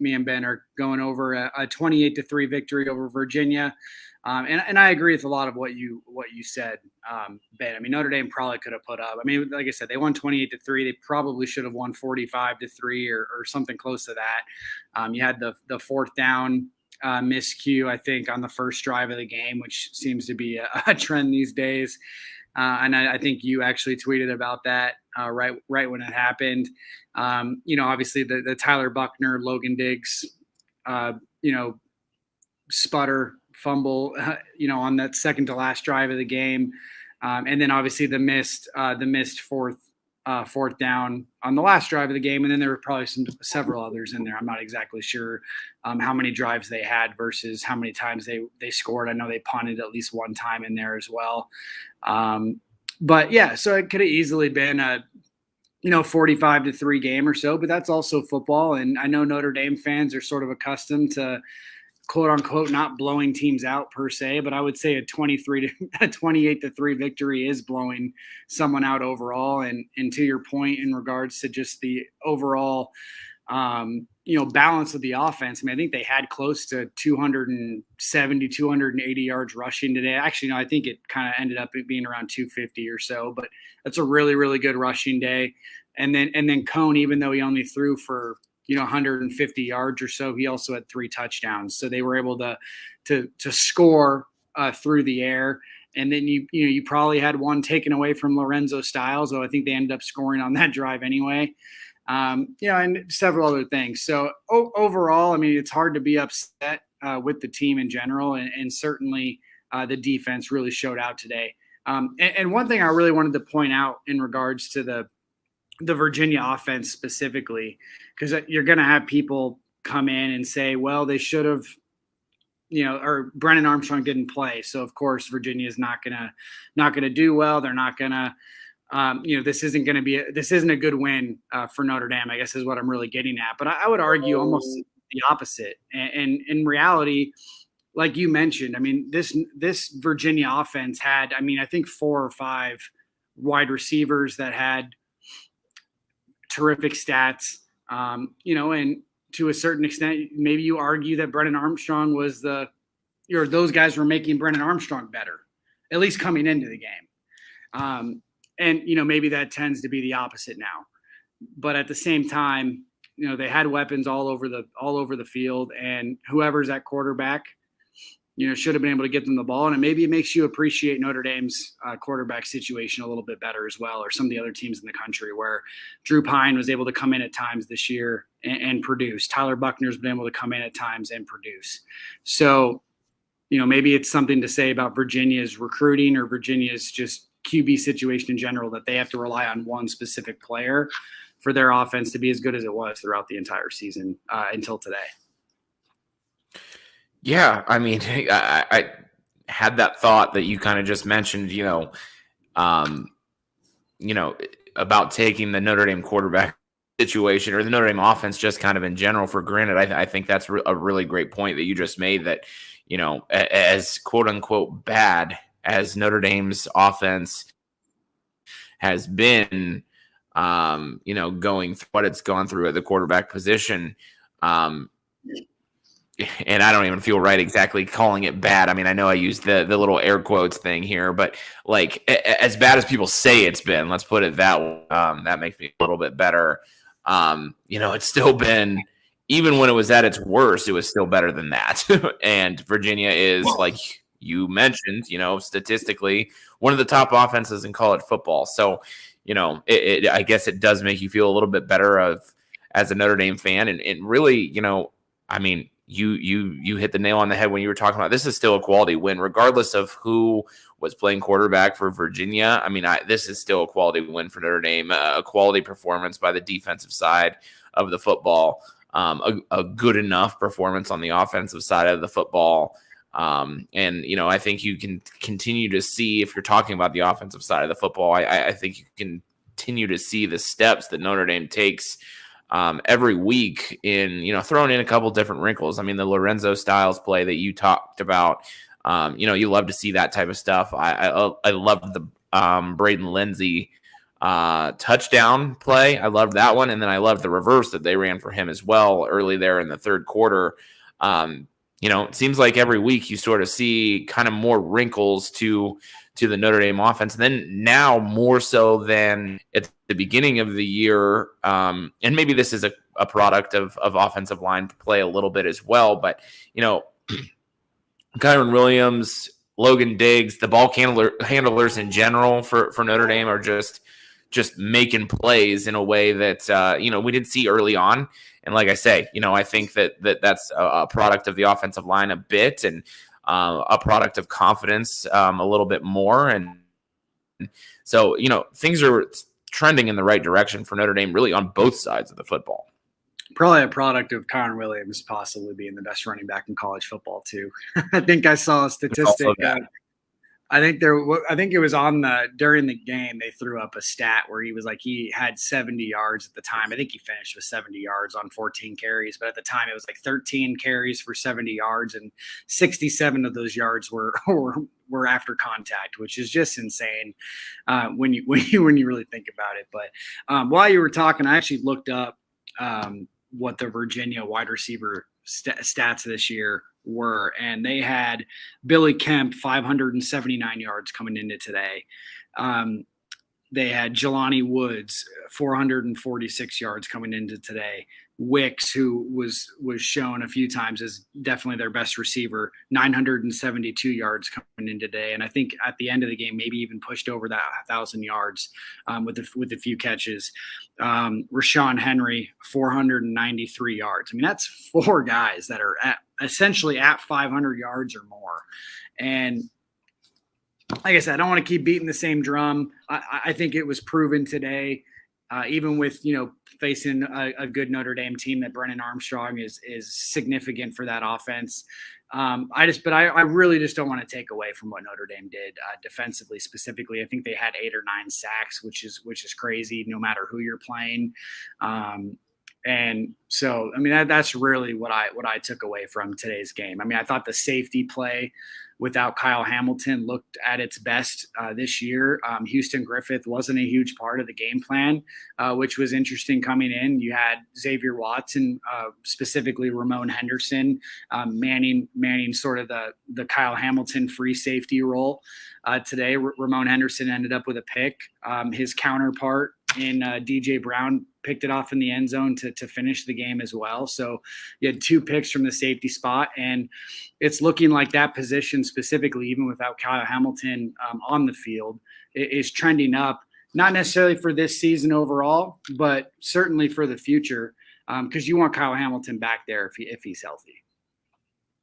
me and Ben are going over a 28-3 victory over Virginia. And I agree with a lot of what you said, Ben. I mean, Notre Dame probably could have put up. I mean, like I said, they won 28-3. They probably should have won 45-3 or something close to that. You had the fourth down miscue, I think, on the first drive of the game, which seems to be a trend these days. And I think you actually tweeted about that right when it happened. Obviously the Tyler Buckner, Logan Diggs, sputter fumble, on that second to last drive of the game. And then obviously the missed fourth down on the last drive of the game. And then there were probably several others in there. I'm not exactly sure how many drives they had versus how many times they scored. I know they punted at least one time in there as well. But yeah, so it could have easily been a 45-3 game or so, but that's also football. And I know Notre Dame fans are sort of accustomed to, quote unquote, not blowing teams out per se, but I would say a 28-3 victory is blowing someone out overall. And to your point in regards to just the overall, balance of the offense. I mean, I think they had close to 270, 280 yards rushing today. Actually, no, I think it kind of ended up being around 250 or so, but that's a really, really good rushing day. And then Cone, even though he only threw for 150 yards or so, he also had 3 touchdowns. So they were able to score through the air. And then you probably had one taken away from Lorenzo Styles, though I think they ended up scoring on that drive anyway. And several other things. So overall, I mean, it's hard to be upset with the team in general, and certainly the defense really showed out today. And one thing I really wanted to point out in regards to the Virginia offense specifically, because you're going to have people come in and say, well, they should have, or Brennan Armstrong didn't play. So of course, Virginia is not going to do well. They're not going to, this isn't a good win for Notre Dame, I guess is what I'm really getting at. But I would argue almost the opposite. And in reality, like you mentioned, I mean, this Virginia offense had, I mean, I think 4 or 5 wide receivers that had terrific stats, and to a certain extent, maybe you argue that Brennan Armstrong was those guys were making Brennan Armstrong better, at least coming into the game. And maybe that tends to be the opposite now, but at the same time, they had weapons all over the field, and whoever's at quarterback, should have been able to get them the ball. And maybe it makes you appreciate Notre Dame's quarterback situation a little bit better as well, or some of the other teams in the country where Drew Pine was able to come in at times this year and produce. Tyler Buckner's been able to come in at times and produce. So, maybe it's something to say about Virginia's recruiting or Virginia's just QB situation in general, that they have to rely on one specific player for their offense to be as good as it was throughout the entire season until today. Yeah, I mean, I had that thought that you kind of just mentioned, about taking the Notre Dame quarterback situation or the Notre Dame offense just kind of in general for granted. I think that's a really great point that you just made, that, as quote unquote bad as Notre Dame's offense has been, going through what it's gone through at the quarterback position. And I don't even feel right exactly calling it bad. I mean, I know I used the little air quotes thing here, but like as bad as people say it's been, let's put it that way. That makes me a little bit better. It's still been, even when it was at its worst, it was still better than that. And Virginia is, like you mentioned, statistically one of the top offenses in college football. So, I guess it does make you feel a little bit better as a Notre Dame fan. And really, I mean, you hit the nail on the head when you were talking about this is still a quality win, regardless of who was playing quarterback for Virginia. I mean, this is still a quality win for Notre Dame, a quality performance by the defensive side of the football, a good enough performance on the offensive side of the football. And, I think you can continue to see, if you're talking about the offensive side of the football, I think you can continue to see the steps that Notre Dame takes every week in, throwing in a couple different wrinkles. I mean, the Lorenzo Styles play that you talked about, you love to see that type of stuff. I love the Braden Lindsey touchdown play. I loved that one. And then I loved the reverse that they ran for him as well early there in the third quarter. It seems like every week you sort of see kind of more wrinkles to the Notre Dame offense. And then now more so than at the beginning of the year. And maybe this is a product of offensive line play a little bit as well. But, Kyron Williams, Logan Diggs, the ball handlers in general for Notre Dame are just making plays in a way that, we didn't see early on. And like I say, I think that's a product of the offensive line a bit, and a product of confidence a little bit more. And so, things are trending in the right direction for Notre Dame really on both sides of the football. Probably a product of Kyron Williams possibly being the best running back in college football too. I think I saw a statistic. I think it was during the game, they threw up a stat where he had 70 yards at the time. I think he finished with 70 yards on 14 carries, but at the time it was like 13 carries for 70 yards, and 67 of those yards were after contact, which is just insane when you really think about it. But while you were talking, I actually looked up what the Virginia wide receiver stats this year were, and they had Billy Kemp 579 yards coming into today. They had Jelani Woods 446 yards coming into today. Wicks, who was shown a few times as definitely their best receiver, 972 yards coming in today, and I think at the end of the game maybe even pushed over that 1,000 yards with a few catches. Rashawn Henry 493 yards. I mean, that's four guys that are essentially at 500 yards or more. And like I said, I don't want to keep beating the same drum. I think it was proven today. Even with, facing a good Notre Dame team, that Brennan Armstrong is significant for that offense. I really just don't want to take away from what Notre Dame did defensively specifically. I think they had 8 or 9 sacks, which is crazy no matter who you're playing. And so, I mean, that's really what I took away from today's game. I mean, I thought the safety play without Kyle Hamilton looked at its best this year. Houston Griffith wasn't a huge part of the game plan, which was interesting coming in. You had Xavier Watson, specifically Ramon Henderson, manning sort of the Kyle Hamilton free safety role. Today, Ramon Henderson ended up with a pick. His counterpart in DJ Brown picked it off in the end zone to finish the game as well. So you had 2 picks from the safety spot, and it's looking like that position specifically, even without Kyle Hamilton on the field, is trending up, not necessarily for this season overall, but certainly for the future, because you want Kyle Hamilton back there if he's healthy.